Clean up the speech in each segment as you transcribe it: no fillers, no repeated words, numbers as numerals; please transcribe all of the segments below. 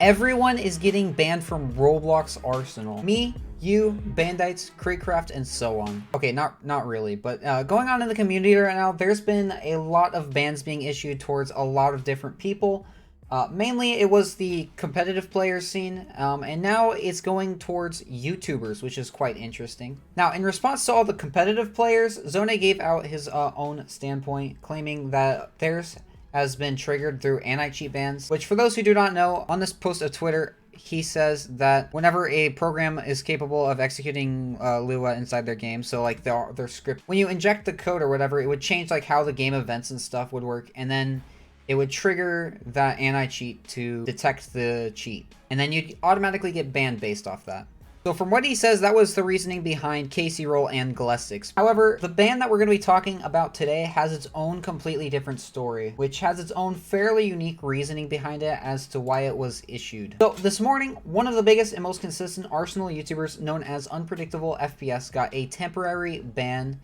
Everyone is getting banned from Roblox Arsenal. Me, you, Bandites, Cratecraft, and so on. Okay, not really, but going on in the community right now, there's been a lot of bans being issued towards a lot of different people. Mainly it was the competitive players scene, and now it's going towards YouTubers, which is quite interesting. Now, in response to all the competitive players, Zone gave out his own standpoint, claiming that theirs has been triggered through anti-cheat bans, which for those who do not know, on this post of Twitter, he says that whenever a program is capable of executing Lua inside their game, so like their script, when you inject the code or whatever, it would change like how the game events and stuff would work, and then it would trigger that anti-cheat to detect the cheat, and then you'd automatically get banned based off that. So from what he says, that was the reasoning behind Casey Roll and Galestics. However, the ban that we're going to be talking about today has its own completely different story, which has its own fairly unique reasoning behind it as to why it was issued. So this morning, one of the biggest and most consistent Arsenal YouTubers known as Unpredictable FPS got a temporary ban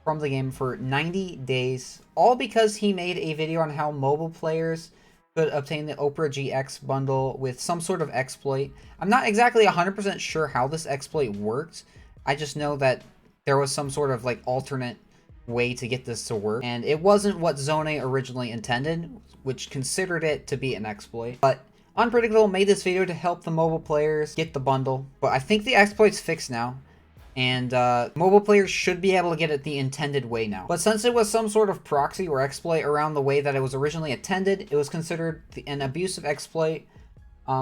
from the game for 90 days, all because he made a video on how mobile players could obtain the Opera GX bundle with some sort of exploit. I'm not exactly 100% sure how this exploit worked. I just know that there was some sort of like alternate way to get this to work, and it wasn't what Zone originally intended, which considered it to be an exploit. But Unpredictable made this video to help the mobile players get the bundle, but I think the exploit's fixed now, and mobile players should be able to get it the intended way now. But since it was some sort of proxy or exploit around the way that it was originally intended, it was considered an abusive exploit,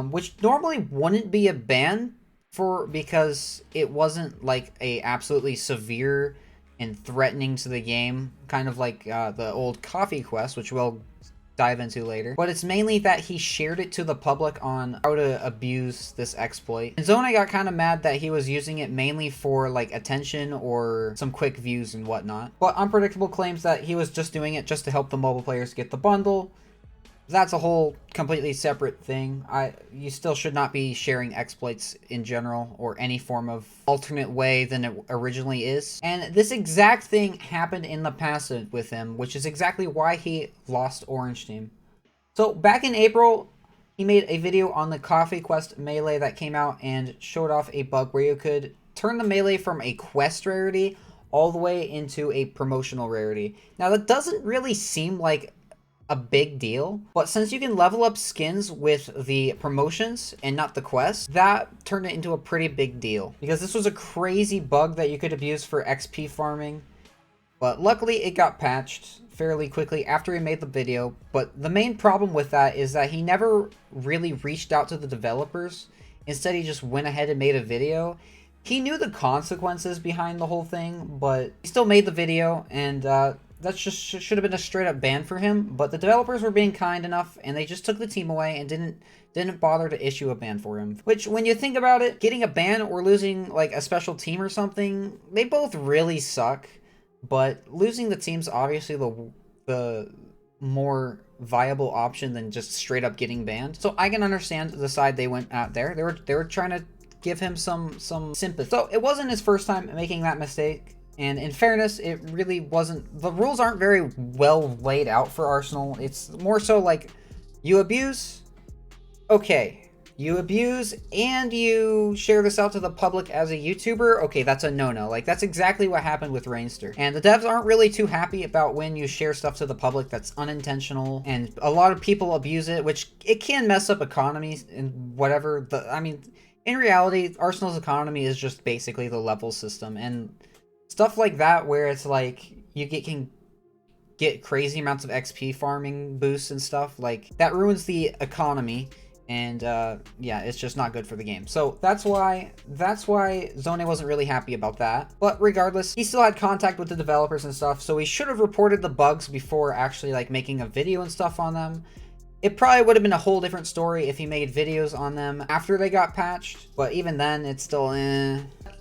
which normally wouldn't be a ban because it wasn't like a absolutely severe and threatening to the game, kind of like the old coffee quest, which we'll dive into later. But it's mainly that he shared it to the public on how to abuse this exploit. And Zone got kind of mad that he was using it mainly for like attention or some quick views and whatnot. But Unpredictable claims that he was just doing it just to help the mobile players get the bundle. That's a whole completely separate thing. You still should not be sharing exploits in general or any form of alternate way than it originally is. And this exact thing happened in the past with him, which is exactly why he lost Orange Team. So back in April, he made a video on the Coffee Quest melee that came out and showed off a bug where you could turn the melee from a quest rarity all the way into a promotional rarity. Now that doesn't really seem like a big deal, but since you can level up skins with the promotions and not the quests, that turned it into a pretty big deal, because this was a crazy bug that you could abuse for XP farming. But luckily it got patched fairly quickly after he made the video. But the main problem with that is that he never really reached out to the developers. Instead, he just went ahead and made a video. He knew the consequences behind the whole thing, but he still made the video, and that just should have been a straight up ban for him. But the developers were being kind enough, and they just took the team away and didn't bother to issue a ban for him. Which, when you think about it, getting a ban or losing like a special team or something, they both really suck. But losing the team's obviously the more viable option than just straight up getting banned. So I can understand the side they went at there. They were trying to give him some sympathy. So it wasn't his first time making that mistake. And in fairness, it really wasn't. The rules aren't very well laid out for Arsenal. It's more so like, you abuse, okay. You abuse and you share this out to the public as a YouTuber, okay, that's a no-no. Like, that's exactly what happened with Rainster. And the devs aren't really too happy about when you share stuff to the public that's unintentional. And a lot of people abuse it, which it can mess up economies and whatever. I mean, in reality, Arsenal's economy is just basically the level system. And stuff like that, where it's like you can get crazy amounts of XP farming boosts and stuff, like that ruins the economy, and yeah, it's just not good for the game. So that's why Zone wasn't really happy about that. But regardless, he still had contact with the developers and stuff, so he should have reported the bugs before actually like making a video and stuff on them. It probably would have been a whole different story if he made videos on them after they got patched, but even then, it's still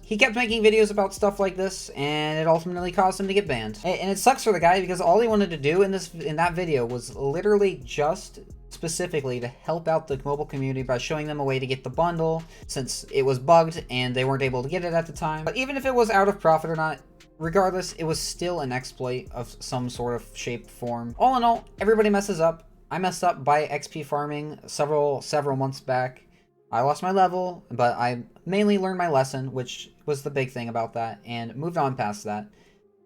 He kept making videos about stuff like this, and it ultimately caused him to get banned. And it sucks for the guy, because all he wanted to do in that video was literally just specifically to help out the mobile community by showing them a way to get the bundle, since it was bugged and they weren't able to get it at the time. But even if it was out of profit or not, regardless, it was still an exploit of some sort of shape, form. All in all, everybody messes up. I messed up by XP farming several months back. I lost my level, but I mainly learned my lesson, which was the big thing about that, and moved on past that.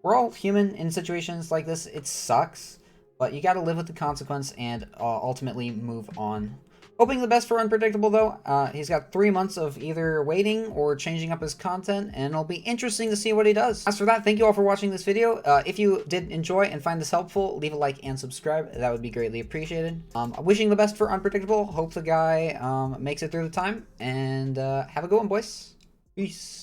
We're all human in situations like this. It sucks, but you gotta live with the consequence and ultimately move on. Hoping the best for Unpredictable, though. He's got 3 months of either waiting or changing up his content, and it'll be interesting to see what he does. As for that, thank you all for watching this video. If you did enjoy and find this helpful, leave a like and subscribe. That would be greatly appreciated. Wishing the best for Unpredictable. Hope the guy makes it through the time, and have a good one, boys. Peace.